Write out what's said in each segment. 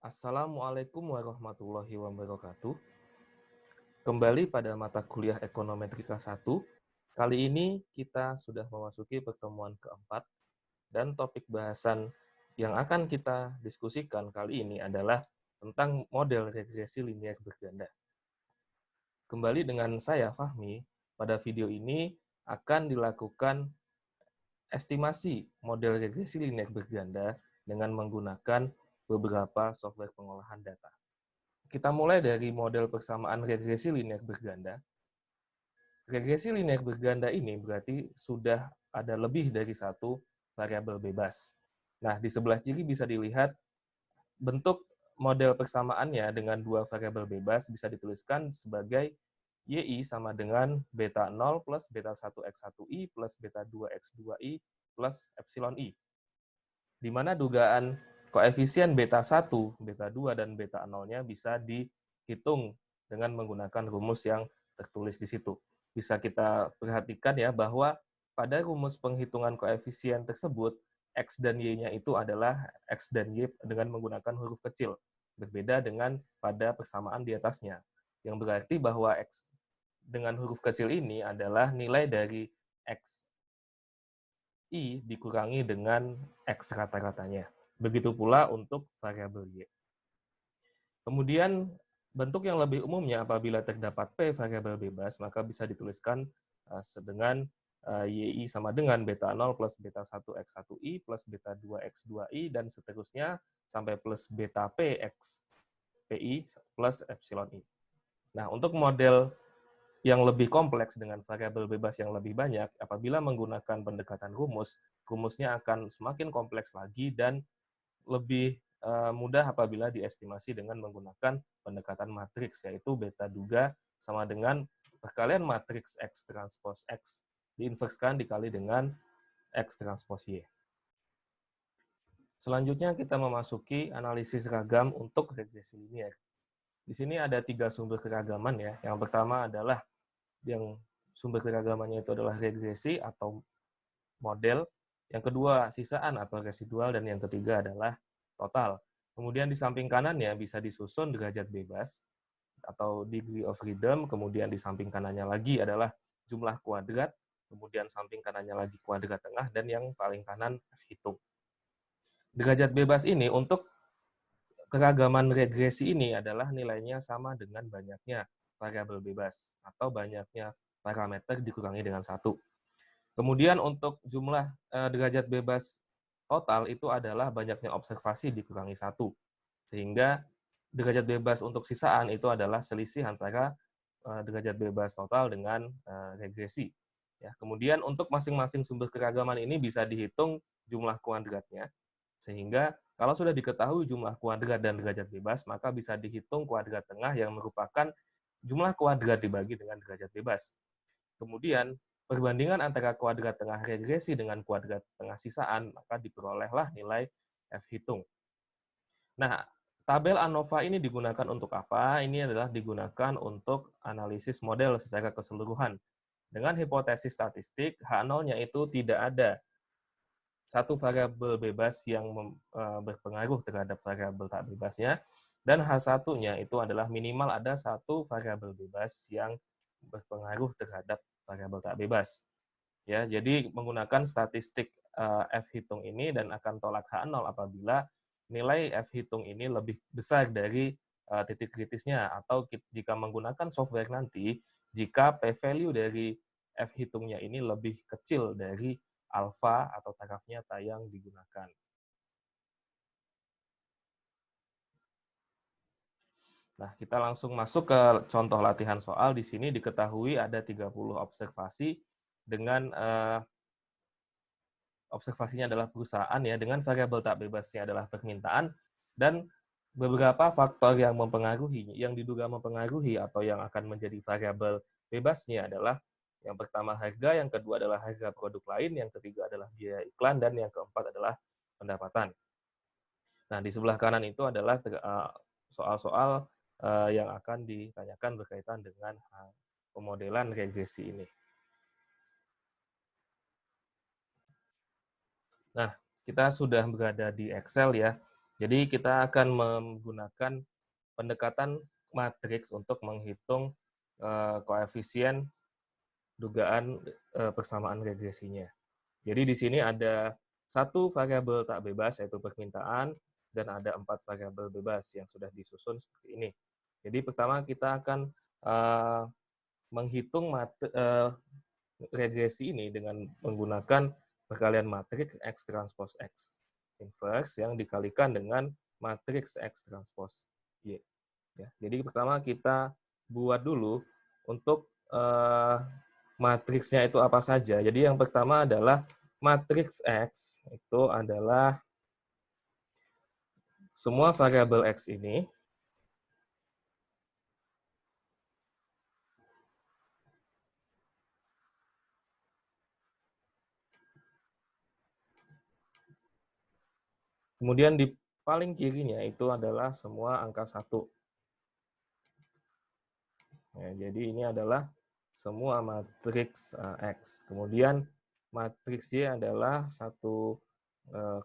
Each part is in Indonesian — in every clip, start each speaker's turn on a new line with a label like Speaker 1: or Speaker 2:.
Speaker 1: Assalamualaikum warahmatullahi wabarakatuh. Kembali pada mata kuliah Ekonometrika 1. Kali ini kita sudah memasuki pertemuan keempat dan topik bahasan yang akan kita diskusikan kali ini adalah tentang model regresi linier berganda. Kembali dengan saya Fahmi, pada video ini akan dilakukan estimasi model regresi linier berganda dengan menggunakan beberapa software pengolahan data. Kita mulai dari model persamaan regresi linier berganda. Regresi linier berganda ini berarti sudah ada lebih dari satu variabel bebas. Nah, di sebelah kiri bisa dilihat bentuk model persamaannya dengan dua variabel bebas bisa dituliskan sebagai YI sama dengan beta 0 plus beta 1x1i plus beta 2x2i plus epsilon i. Di mana dugaan koefisien beta 1, beta 2, dan beta 0-nya bisa dihitung dengan menggunakan rumus yang tertulis di situ. Bisa kita perhatikan ya bahwa pada rumus penghitungan koefisien tersebut, X dan Y-nya itu adalah X dan Y dengan menggunakan huruf kecil. Berbeda dengan pada persamaan di atasnya. Yang berarti bahwa X dengan huruf kecil ini adalah nilai dari X I dikurangi dengan X rata-ratanya. Begitu pula untuk variabel Y. Kemudian, bentuk yang lebih umumnya apabila terdapat P variabel bebas, maka bisa dituliskan dengan YI sama dengan beta 0 plus beta 1x1i plus beta 2x2i dan seterusnya sampai plus beta P x PI plus epsilon I. Nah, untuk model yang lebih kompleks dengan variabel bebas yang lebih banyak, apabila menggunakan pendekatan rumus, rumusnya akan semakin kompleks lagi dan lebih mudah apabila diestimasi dengan menggunakan pendekatan matriks, yaitu beta duga sama dengan perkalian matriks X transpos X diinverskan dikali dengan X transpos Y. Selanjutnya kita memasuki analisis ragam untuk regresi linier. Di sini ada 3 sumber keragaman ya. Yang pertama adalah yang sumber keragamannya itu adalah regresi atau model, yang kedua sisaan atau residual, dan yang ketiga adalah total. Kemudian di samping kanannya bisa disusun derajat bebas atau degree of freedom, kemudian di samping kanannya lagi adalah jumlah kuadrat, kemudian samping kanannya lagi kuadrat tengah, dan yang paling kanan F hitung. Derajat bebas ini untuk keragaman regresi ini adalah nilainya sama dengan banyaknya variabel bebas atau banyaknya parameter dikurangi dengan 1. Kemudian untuk jumlah derajat bebas total itu adalah banyaknya observasi dikurangi 1. Sehingga derajat bebas untuk sisaan itu adalah selisih antara derajat bebas total dengan regresi. Ya, kemudian untuk masing-masing sumber keragaman ini bisa dihitung jumlah kuadratnya. Sehingga kalau sudah diketahui jumlah kuadrat dan derajat bebas, maka bisa dihitung kuadrat tengah yang merupakan jumlah kuadrat dibagi dengan derajat bebas. Kemudian, perbandingan antara kuadrat tengah regresi dengan kuadrat tengah sisaan, maka diperolehlah nilai F hitung. Nah, tabel ANOVA ini digunakan untuk apa? Ini adalah digunakan untuk analisis model secara keseluruhan. Dengan hipotesis statistik, H0-nya itu tidak ada satu variabel bebas yang berpengaruh terhadap variabel tak bebasnya, dan H1-nya itu adalah minimal ada satu variabel bebas yang berpengaruh terhadap variabel tak bebas. Ya, jadi menggunakan statistik F hitung ini dan akan tolak H0 apabila nilai F hitung ini lebih besar dari titik kritisnya, atau jika menggunakan software nanti, jika p-value dari F hitungnya ini lebih kecil dari alfa atau taraf nyata yang digunakan. Nah, kita langsung masuk ke contoh latihan soal. Di sini diketahui ada 30 observasi dengan observasinya adalah perusahaan ya, dengan variabel tak bebasnya adalah permintaan, dan beberapa faktor yang mempengaruhi, yang diduga mempengaruhi atau yang akan menjadi variabel bebasnya adalah yang pertama harga, yang kedua adalah harga produk lain, yang ketiga adalah biaya iklan, dan yang keempat adalah pendapatan. Nah, di sebelah kanan itu adalah soal-soal yang akan ditanyakan berkaitan dengan pemodelan regresi ini. Nah, kita sudah berada di Excel ya. Jadi kita akan menggunakan pendekatan matriks untuk menghitung koefisien dugaan persamaan regresinya. Jadi di sini ada satu variabel tak bebas, yaitu permintaan, dan ada 4 variabel bebas yang sudah disusun seperti ini. Jadi pertama kita akan menghitung regresi ini dengan menggunakan perkalian matriks X transpose X inverse yang dikalikan dengan matriks X transpose Y. Ya, jadi pertama kita buat dulu untuk matriksnya itu apa saja. Jadi yang pertama adalah matriks X itu adalah semua variabel X ini kemudian di paling kirinya itu adalah semua angka 1. Ya, jadi ini adalah semua matriks X. Kemudian matriks Y adalah satu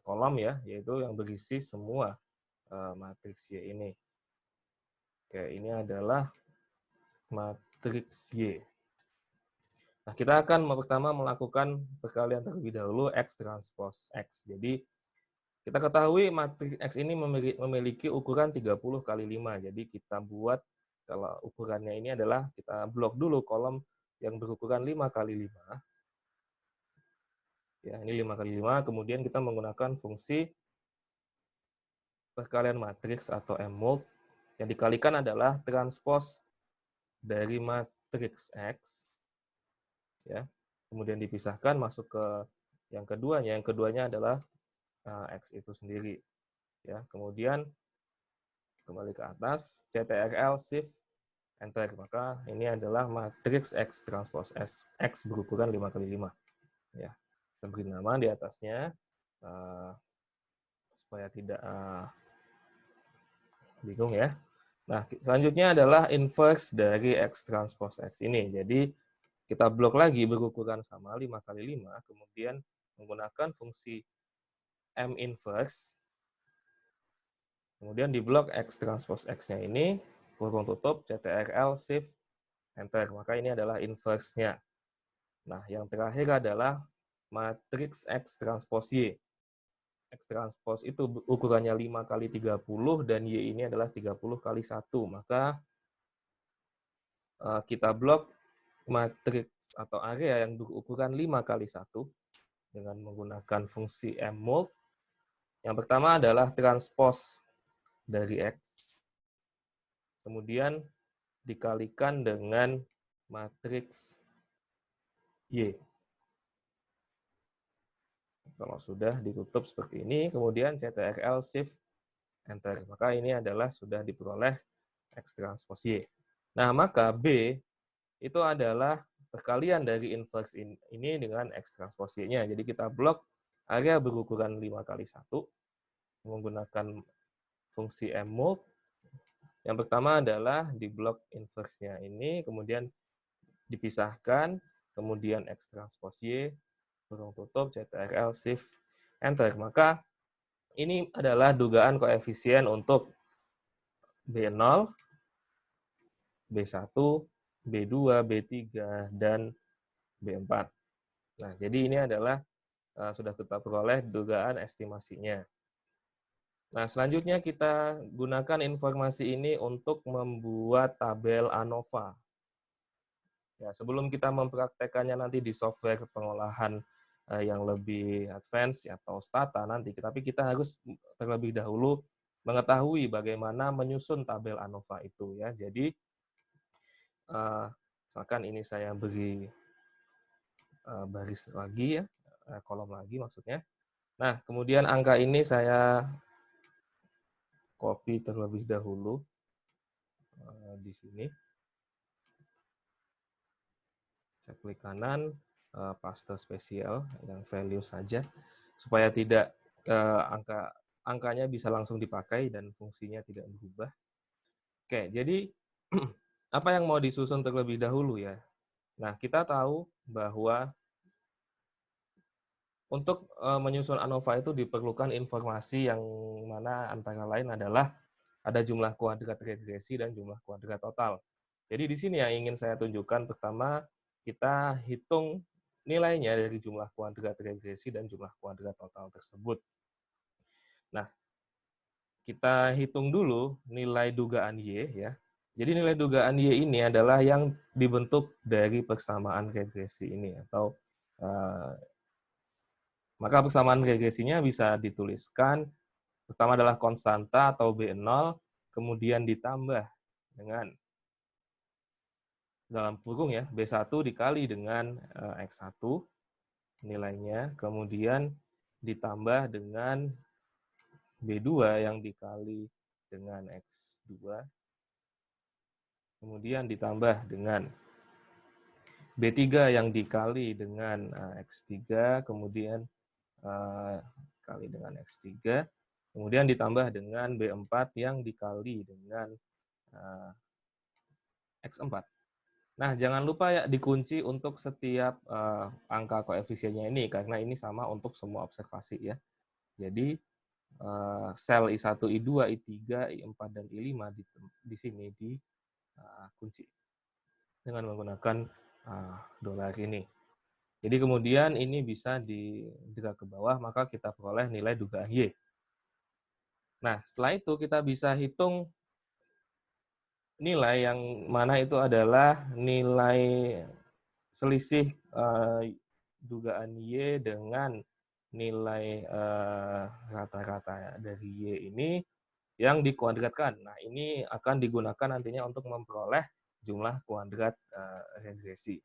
Speaker 1: kolom ya, yaitu yang berisi semua matriks Y ini. Oke, ini adalah matriks Y. Nah, kita akan pertama melakukan perkalian terlebih dahulu X transpose X. Jadi, kita ketahui matriks X ini memiliki ukuran 30 kali 5. Jadi, kita buat, kalau ukurannya ini adalah, kita blok dulu kolom yang berukuran 5 kali 5. Ya, ini 5 kali 5. Kemudian kita menggunakan fungsi perkalian matriks atau M-mult. Yang dikalikan adalah transpose dari matriks X. Ya, kemudian dipisahkan masuk ke yang keduanya. Yang keduanya adalah X itu sendiri. Ya, kemudian kembali ke atas, CTRL Shift Enter. Maka ini adalah matriks X transpose S. X berukuran 5 kali 5. Ya, kita beri nama di atasnya supaya tidak bingung ya. Nah, selanjutnya adalah inverse dari X transpose X ini. Jadi kita blok lagi berukuran sama 5 kali 5, kemudian menggunakan fungsi M inverse, kemudian di blok X transpose X-nya ini, kurung tutup, CTRL, Shift, Enter. Maka ini adalah inverse-nya. Nah, yang terakhir adalah matriks X transpose Y. X transpose itu ukurannya 5 kali 30, dan Y ini adalah 30 kali 1. Maka kita blok matriks atau area yang berukuran 5 kali 1 dengan menggunakan fungsi M-mult. Yang pertama adalah transpose dari X, kemudian dikalikan dengan matriks Y. Kalau sudah ditutup seperti ini, kemudian CTRL Shift Enter. Maka ini adalah sudah diperoleh X transpose Y. Nah, maka B itu adalah perkalian dari inverse ini dengan X transpose Y-nya. Jadi kita blok area berukuran 5 kali 1 menggunakan fungsi M-mult. Yang pertama adalah di blok inverse-nya ini, kemudian dipisahkan, kemudian X transpose Y, kurung tutup, CTRL, Shift, Enter. Maka ini adalah dugaan koefisien untuk B0, B1, B2, B3, dan B4. Nah, jadi ini adalah sudah kita peroleh dugaan estimasinya. Nah, selanjutnya kita gunakan informasi ini untuk membuat tabel ANOVA. Ya, sebelum kita mempraktekannya nanti di software pengolahan yang lebih advance atau stata nanti, tapi kita harus terlebih dahulu mengetahui bagaimana menyusun tabel ANOVA itu ya. Jadi misalkan ini saya beri baris lagi ya, kolom lagi maksudnya. Nah, kemudian angka ini saya copy terlebih dahulu di sini. Saya klik kanan, paste spesial yang value saja, supaya tidak angkanya bisa langsung dipakai dan fungsinya tidak berubah. Oke, jadi apa yang mau disusun terlebih dahulu ya? Nah, kita tahu bahwa Untuk menyusun ANOVA itu diperlukan informasi yang mana antara lain adalah ada jumlah kuadrat regresi dan jumlah kuadrat total. Jadi di sini yang ingin saya tunjukkan, pertama kita hitung nilainya dari jumlah kuadrat regresi dan jumlah kuadrat total tersebut. Nah, kita hitung dulu nilai dugaan Y ya. Jadi nilai dugaan Y ini adalah yang dibentuk dari persamaan regresi ini, atau maka persamaan regresinya bisa dituliskan pertama adalah konstanta atau B0, kemudian ditambah dengan dalam kurung ya, B1 dikali dengan X1 nilainya, kemudian ditambah dengan B2 yang dikali dengan X2, kemudian ditambah dengan B3 yang dikali dengan X3, kemudian kali dengan X3, kemudian ditambah dengan B4 yang dikali dengan X4. Nah, jangan lupa ya dikunci untuk setiap angka koefisiennya ini, karena ini sama untuk semua observasi ya. Jadi sel I1, I2, I3, I4, dan I5 di sini dikunci dengan menggunakan dolar ini. Jadi kemudian ini bisa di-drag ke bawah, maka kita peroleh nilai dugaan Y. Nah, setelah itu kita bisa hitung nilai yang mana itu adalah nilai selisih dugaan Y dengan nilai rata-rata dari Y ini yang dikuadratkan. Nah, ini akan digunakan nantinya untuk memperoleh jumlah kuadrat regresi.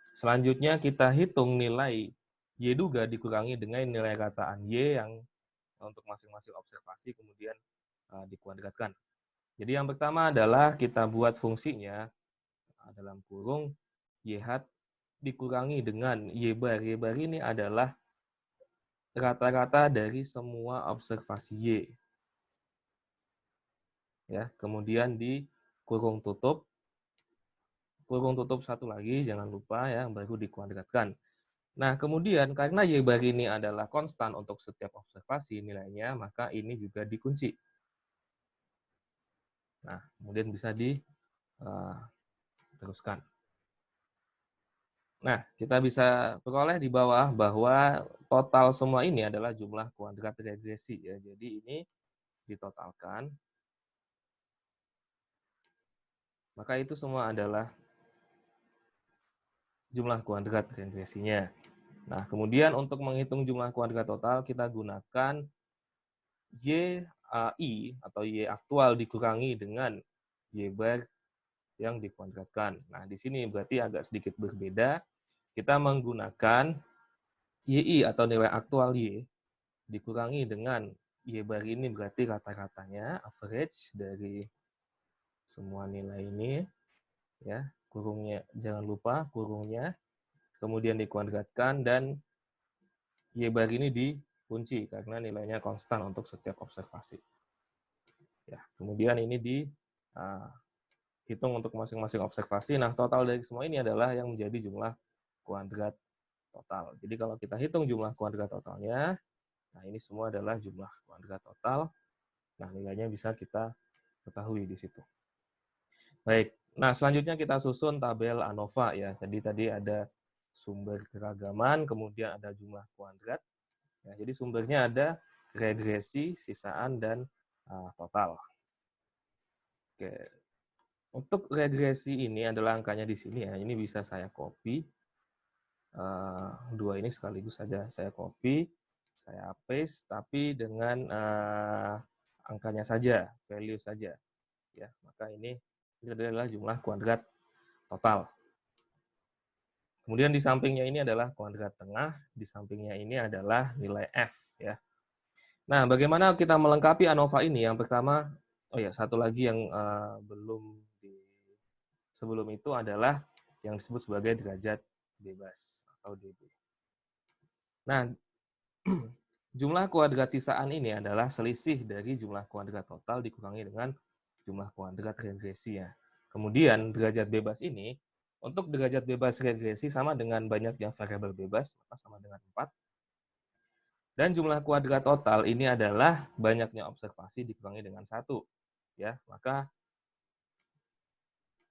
Speaker 1: Selanjutnya kita hitung nilai Y duga dikurangi dengan nilai rataan Y yang untuk masing-masing observasi kemudian dikuadratkan. Jadi yang pertama adalah kita buat fungsinya dalam kurung YH dikurangi dengan Y bar. Y bar ini adalah rata-rata dari semua observasi Y. Ya, kemudian di kurung tutup satu lagi, jangan lupa ya, baru dikuadratkan. Nah, kemudian karena Y bar ini adalah konstan untuk setiap observasi nilainya, maka ini juga dikunci. Nah, kemudian bisa diteruskan. Nah, kita bisa peroleh di bawah bahwa total semua ini adalah jumlah kuadrat regresi ya. Jadi ini ditotalkan. Maka itu semua adalah jumlah kuadrat regresinya. Nah, kemudian untuk menghitung jumlah kuadrat total kita gunakan Y atau Y aktual dikurangi dengan Y bar yang dikuadratkan. Nah, di sini berarti agak sedikit berbeda. Kita menggunakan YI atau nilai aktual Y dikurangi dengan Y bar ini berarti rata-ratanya, average dari semua nilai ini. Ya, kurungnya, jangan lupa kurungnya. Kemudian dikuadratkan dan Y bar ini dikunci karena nilainya konstan untuk setiap observasi. Ya, kemudian ini dihitung untuk masing-masing observasi. Nah, total dari semua ini adalah yang menjadi jumlah kuadrat total. Jadi kalau kita hitung jumlah kuadrat totalnya, nah ini semua adalah jumlah kuadrat total. Nah, nilainya bisa kita ketahui di situ. Baik, nah selanjutnya kita susun tabel ANOVA ya. Jadi tadi ada sumber keragaman, kemudian ada jumlah kuadrat. Ya, jadi sumbernya ada regresi, sisaan, dan total. Oke. Untuk regresi ini adalah angkanya di sini ya. Ini bisa saya copy. Dua ini sekaligus saja saya copy, saya paste, tapi dengan angkanya saja, value saja. Ya, maka ini adalah jumlah kuadrat total. Kemudian di sampingnya ini adalah kuadrat tengah, di sampingnya ini adalah nilai F ya. Nah, bagaimana kita melengkapi ANOVA ini? Yang pertama, oh ya, satu lagi yang belum sebelum itu adalah yang disebut sebagai derajat bebas atau DB. Nah, jumlah kuadrat sisaan ini adalah selisih dari jumlah kuadrat total dikurangi dengan jumlah kuadrat regresi ya. Kemudian derajat bebas ini Untuk derajat bebas regresi sama dengan banyaknya variabel bebas, maka sama dengan 4. Dan jumlah kuadrat total ini adalah banyaknya observasi dikurangi dengan 1. Ya, maka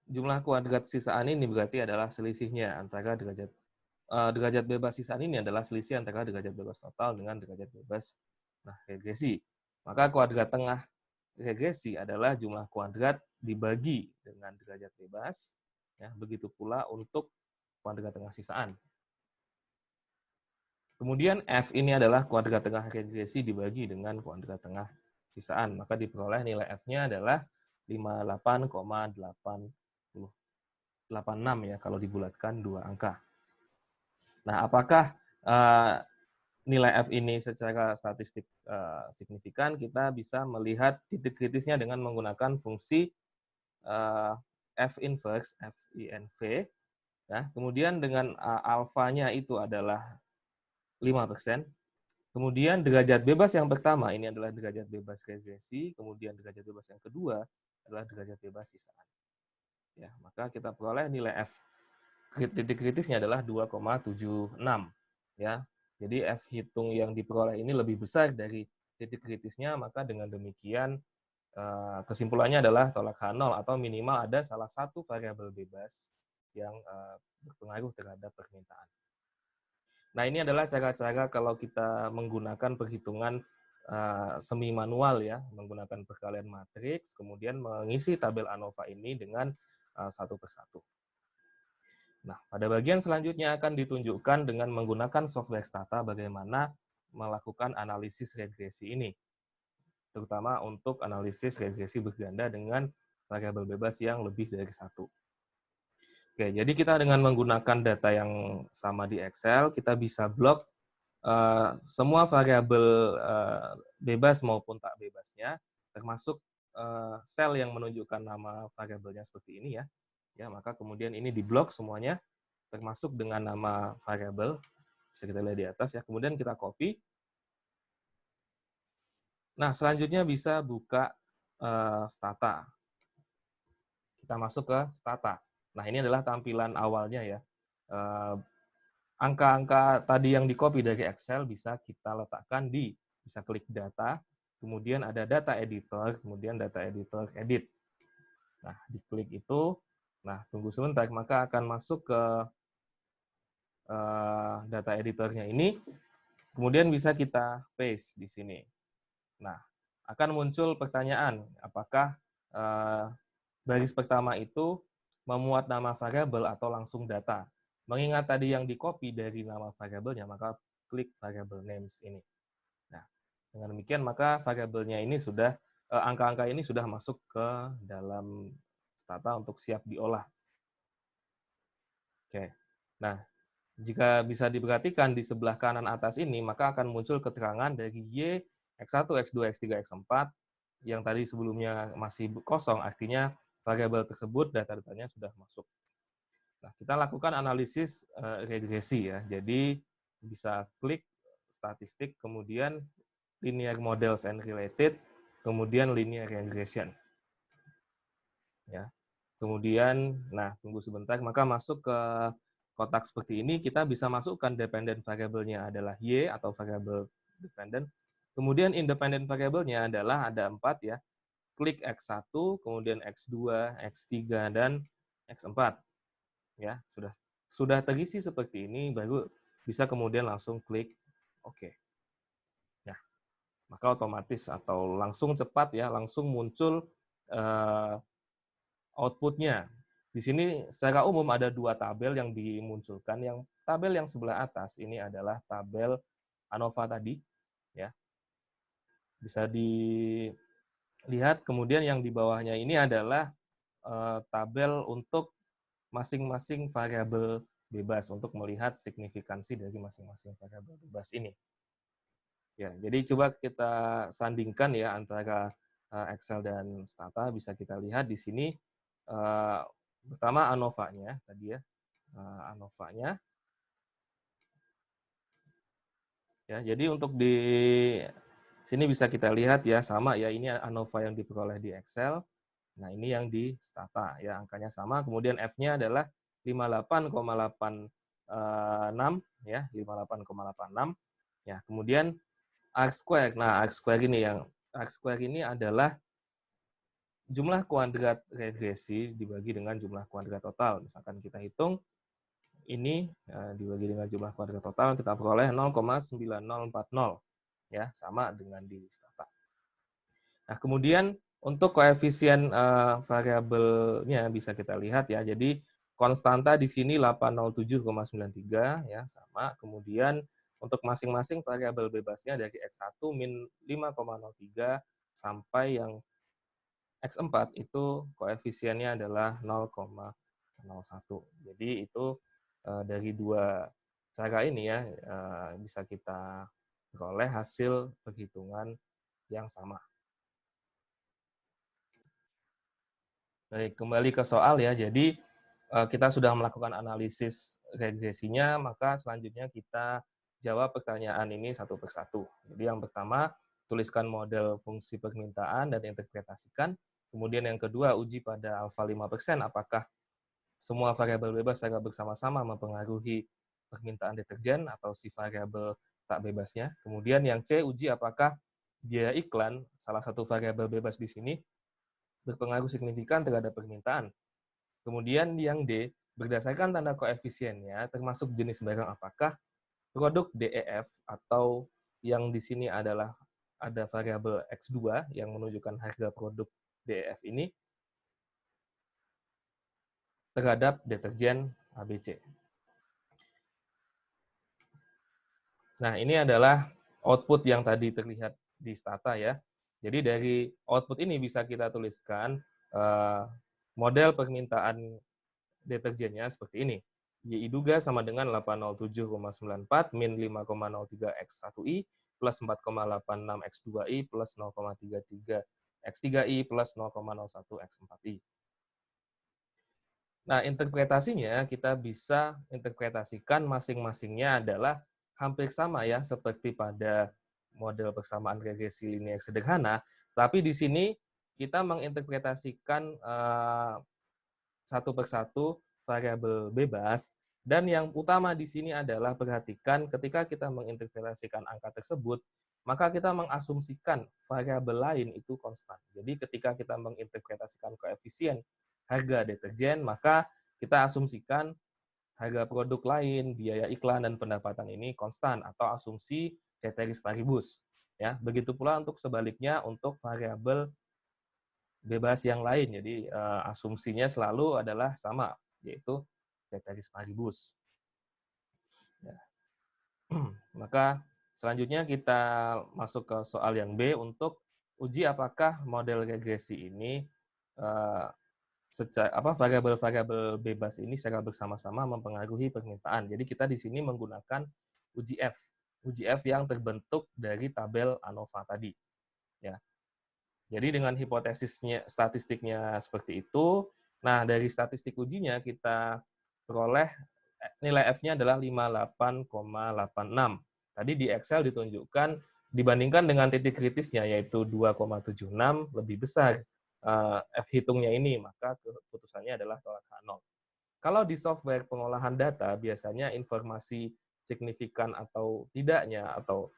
Speaker 1: jumlah kuadrat sisaan ini berarti adalah selisihnya antara derajat bebas sisaan ini adalah selisih antara derajat bebas total dengan derajat bebas regresi. Maka kuadrat tengah regresi adalah jumlah kuadrat dibagi dengan derajat bebas. Ya, begitu pula untuk kuadrat tengah sisaan. Kemudian F ini adalah kuadrat tengah regresi dibagi dengan kuadrat tengah sisaan. Maka diperoleh nilai F-nya adalah 58,86 ya kalau dibulatkan 2 angka. Nah, apakah nilai F ini secara statistik signifikan? Kita bisa melihat titik kritisnya dengan menggunakan fungsi F inverse, FINV. Ya. Kemudian dengan alfanya itu adalah 5%. Kemudian derajat bebas yang pertama, ini adalah derajat bebas regresi. Kemudian derajat bebas yang kedua adalah derajat bebas sisaan. Ya, maka kita peroleh nilai F titik kritisnya adalah 2,76. Ya. Jadi F hitung yang diperoleh ini lebih besar dari titik kritisnya, maka dengan demikian kesimpulannya adalah tolak H0 atau minimal ada salah satu variabel bebas yang berpengaruh terhadap permintaan. Nah, ini adalah cara-cara kalau kita menggunakan perhitungan semi manual ya, menggunakan perkalian matriks, kemudian mengisi tabel ANOVA ini dengan satu persatu. Nah, pada bagian selanjutnya akan ditunjukkan dengan menggunakan software Stata bagaimana melakukan analisis regresi ini, terutama untuk analisis regresi berganda dengan variabel bebas yang lebih dari satu. Oke, jadi kita dengan menggunakan data yang sama di Excel, kita bisa blok semua variabel bebas maupun tak bebasnya, termasuk sel yang menunjukkan nama variabelnya seperti ini ya. Ya, maka kemudian ini diblok semuanya, termasuk dengan nama variabel, bisa kita lihat di atas ya. Kemudian kita copy. Nah, selanjutnya bisa buka Stata. Kita masuk ke Stata. Nah, ini adalah tampilan awalnya ya. Angka-angka tadi yang di-copy dari Excel bisa kita letakkan bisa klik data, kemudian ada data editor, kemudian data editor edit. Nah, diklik itu, nah tunggu sebentar, maka akan masuk ke data editornya ini, kemudian bisa kita paste di sini. Nah, akan muncul pertanyaan, apakah baris pertama itu memuat nama variabel atau langsung data. Mengingat tadi yang di-copy dari nama variabelnya, maka klik variable names ini. Nah, dengan demikian maka variabelnya ini sudah, angka-angka ini sudah masuk ke dalam Stata untuk siap diolah. Oke. Nah, jika bisa diperhatikan di sebelah kanan atas ini, maka akan muncul keterangan dari Y, X1, X2, X3, X4, yang tadi sebelumnya masih kosong, artinya variabel tersebut data-datanya sudah masuk. Nah, kita lakukan analisis regresi ya. Jadi bisa klik statistik, kemudian linear models and related, kemudian linear regression. Ya. Kemudian, nah tunggu sebentar, maka masuk ke kotak seperti ini, kita bisa masukkan dependent variabelnya adalah Y atau variabel dependent. Kemudian independent variabelnya adalah ada 4 ya. Klik X1, kemudian X2, X3, dan X4. Ya, sudah terisi seperti ini, baru bisa kemudian langsung klik OK. Nah, maka otomatis atau langsung cepat ya, langsung muncul output-nya. Di sini secara umum ada 2 tabel yang dimunculkan. Yang tabel yang sebelah atas ini adalah tabel ANOVA tadi, ya. Bisa dilihat. Kemudian yang di bawahnya ini adalah tabel untuk masing-masing variabel bebas untuk melihat signifikansi dari masing-masing variabel bebas ini. Ya, jadi coba kita sandingkan ya antara Excel dan Stata. Bisa kita lihat di sini pertama ANOVA-nya tadi ya, ANOVA-nya. Ya, jadi untuk di sini bisa kita lihat ya sama ya, ini ANOVA yang diperoleh di Excel. Nah, ini yang di Stata ya, angkanya sama. Kemudian F-nya adalah 58,86 ya, 58,86. Ya, kemudian arc square. Nah, arc square ini adalah jumlah kuadrat regresi dibagi dengan jumlah kuadrat total. Misalkan kita hitung ini dibagi dengan jumlah kuadrat total, kita peroleh 0,9040 ya, sama dengan di Stata. Nah, kemudian untuk koefisien variabelnya bisa kita lihat ya. Jadi konstanta di sini 807,93 ya, sama. Kemudian untuk masing-masing variabel bebasnya dari X1 min 5,03 sampai yang X4 itu koefisiennya adalah 0,01. Jadi itu dari dua cara ini ya bisa kita peroleh hasil perhitungan yang sama. Baik, kembali ke soal ya. Jadi kita sudah melakukan analisis regresinya, maka selanjutnya kita jawab pertanyaan ini satu persatu. Jadi yang pertama, tuliskan model fungsi permintaan dan interpretasikan. Kemudian yang kedua, uji pada alfa 5%, apakah semua variabel bebas secara bersama-sama mempengaruhi permintaan deterjen atau si variabel tak bebasnya. Kemudian yang C, uji apakah biaya iklan, salah satu variabel bebas di sini, berpengaruh signifikan terhadap permintaan. Kemudian yang D, berdasarkan tanda koefisiennya, termasuk jenis barang apakah produk DEF atau yang di sini adalah ada variabel X2 yang menunjukkan harga produk DEF ini terhadap deterjen ABC. Nah, ini adalah output yang tadi terlihat di Stata ya. Jadi dari output ini bisa kita tuliskan model permintaan deterjennya seperti ini. Y diduga sama dengan 807,94 min 5,03 X1I plus 4,86 X2I plus 0,33 X3I plus 0,01 X4I. Nah, interpretasinya kita bisa interpretasikan masing-masingnya adalah hampir sama ya, seperti pada model persamaan regresi linear sederhana, tapi di sini kita menginterpretasikan satu persatu variabel bebas, dan yang utama di sini adalah perhatikan ketika kita menginterpretasikan angka tersebut, maka kita mengasumsikan variabel lain itu konstan. Jadi ketika kita menginterpretasikan koefisien harga deterjen, maka kita asumsikan harga produk lain, biaya iklan, dan pendapatan ini konstan atau asumsi ceteris paribus. Ya, begitu pula untuk sebaliknya untuk variabel bebas yang lain. Jadi asumsinya selalu adalah sama, yaitu ceteris paribus. Ya. Maka selanjutnya kita masuk ke soal yang B untuk uji apakah model regresi ini variabel-variabel bebas ini secara bersama-sama mempengaruhi permintaan. Jadi kita di sini menggunakan uji F yang terbentuk dari tabel ANOVA tadi. Ya. Jadi dengan hipotesisnya statistiknya seperti itu, nah dari statistik ujinya kita peroleh nilai F-nya adalah 58,86. Tadi di Excel ditunjukkan dibandingkan dengan titik kritisnya yaitu 2,76 lebih besar F hitungnya ini, maka keputusannya adalah tolak H0. Kalau di software pengolahan data, biasanya informasi signifikan atau tidaknya, atau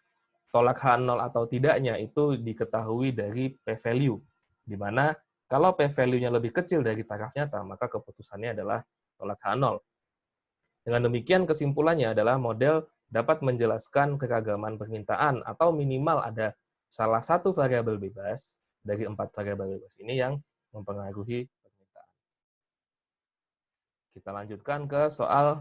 Speaker 1: tolak H0 atau tidaknya itu diketahui dari p-value, di mana kalau p-value-nya lebih kecil dari taraf nyata, maka keputusannya adalah tolak H0. Dengan demikian, kesimpulannya adalah model dapat menjelaskan keragaman permintaan atau minimal ada salah satu variabel bebas dari 4 variabel bebas ini yang mempengaruhi permintaan. Kita lanjutkan ke soal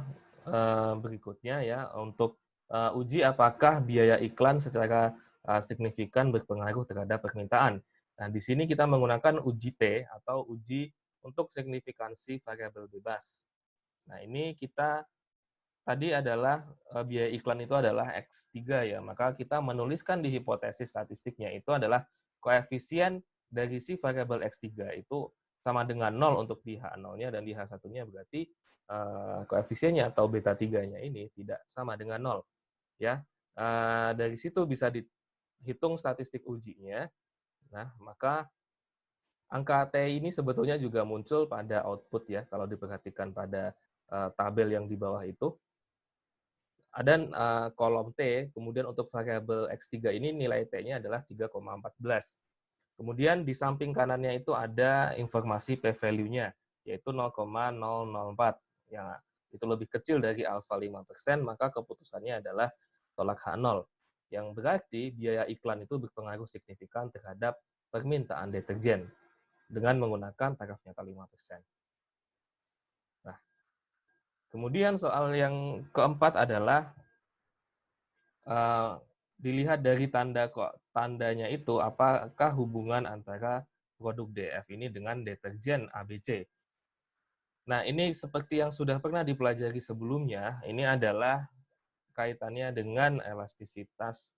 Speaker 1: berikutnya ya, untuk uji apakah biaya iklan secara signifikan berpengaruh terhadap permintaan. Nah, di sini kita menggunakan uji T atau uji untuk signifikansi variabel bebas. Nah, ini kita tadi adalah biaya iklan itu adalah X3 ya, maka kita menuliskan di hipotesis statistiknya itu adalah koefisien dari si variabel X3 itu sama dengan 0 untuk di H0-nya, dan di H1-nya berarti koefisiennya atau beta 3-nya ini tidak sama dengan 0. Ya. Dari situ bisa dihitung statistik ujinya. Nah, maka angka T ini sebetulnya juga muncul pada output ya, kalau diperhatikan pada tabel yang di bawah itu. Dan kolom T, kemudian untuk variabel X3 ini nilai T-nya adalah 3,14. Kemudian di samping kanannya itu ada informasi p-value-nya, yaitu 0,004. Ya, itu lebih kecil dari alfa 5%, maka keputusannya adalah tolak H0. Yang berarti biaya iklan itu berpengaruh signifikan terhadap permintaan deterjen dengan menggunakan taraf nyata 5%. Nah, kemudian soal yang keempat adalah dilihat dari tandanya itu apakah hubungan antara produk DF ini dengan deterjen ABC. Nah, ini seperti yang sudah pernah dipelajari sebelumnya, ini adalah kaitannya dengan elastisitas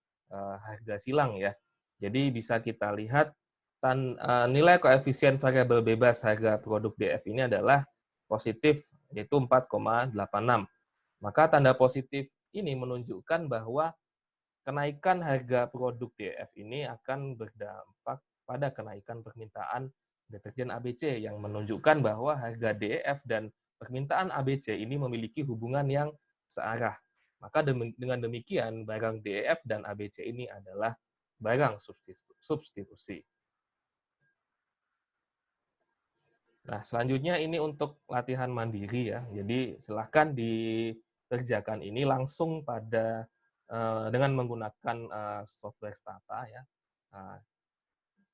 Speaker 1: harga silang ya. Jadi bisa kita lihat nilai koefisien variabel bebas harga produk DF ini adalah positif, yaitu 4,86. Maka tanda positif ini menunjukkan bahwa kenaikan harga produk DF ini akan berdampak pada kenaikan permintaan deterjen ABC yang menunjukkan bahwa harga DF dan permintaan ABC ini memiliki hubungan yang searah. Maka dengan demikian barang DF dan ABC ini adalah barang substitusi. Nah, selanjutnya ini untuk latihan mandiri ya. Jadi silahkan dikerjakan ini langsung pada dengan menggunakan software Stata ya,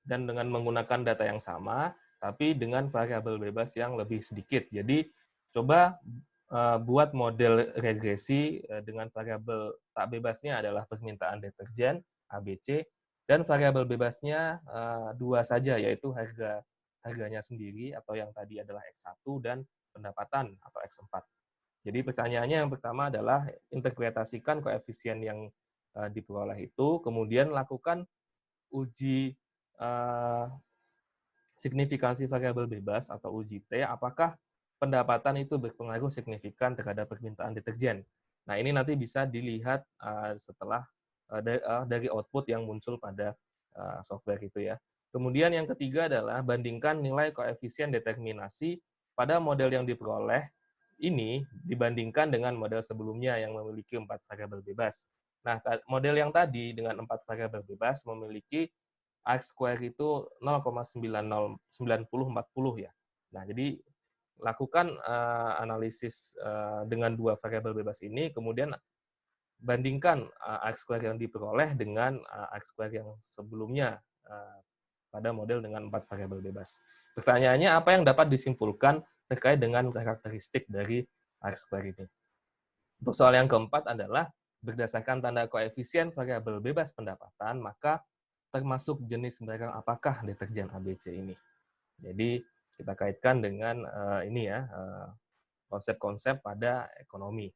Speaker 1: dan dengan menggunakan data yang sama, tapi dengan variabel bebas yang lebih sedikit. Jadi coba buat model regresi dengan variabel tak bebasnya adalah permintaan deterjen ABC dan variabel bebasnya dua saja, yaitu harganya sendiri atau yang tadi adalah X1 dan pendapatan atau X4. Jadi pertanyaannya yang pertama adalah interpretasikan koefisien yang diperoleh itu, kemudian lakukan uji signifikansi variabel bebas atau uji T, apakah pendapatan itu berpengaruh signifikan terhadap permintaan deterjen. Nah, ini nanti bisa dilihat setelah dari output yang muncul pada software itu ya. Kemudian yang ketiga adalah bandingkan nilai koefisien determinasi pada model yang diperoleh ini dibandingkan dengan model sebelumnya yang memiliki 4 variabel bebas. Nah, model yang tadi dengan 4 variabel bebas memiliki R-square itu 0,9040 ya. Nah, jadi lakukan analisis dengan dua variabel bebas ini, kemudian bandingkan R-square yang diperoleh dengan R-square yang sebelumnya pada model dengan 4 variabel bebas. Pertanyaannya, apa yang dapat disimpulkan terkait dengan karakteristik dari R-square ini? Untuk soal yang keempat adalah, berdasarkan tanda koefisien variabel bebas pendapatan, maka termasuk jenis barang apakah deterjen ABC ini. Jadi kita kaitkan dengan ini ya, konsep-konsep pada ekonomi.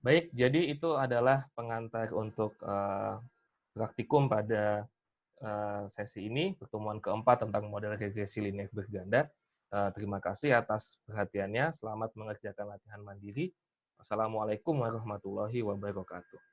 Speaker 1: Baik, jadi itu adalah pengantar untuk praktikum pada sesi ini, pertemuan keempat tentang model regresi linear berganda. Terima kasih atas perhatiannya. Selamat mengerjakan latihan mandiri. Wassalamualaikum warahmatullahi wabarakatuh.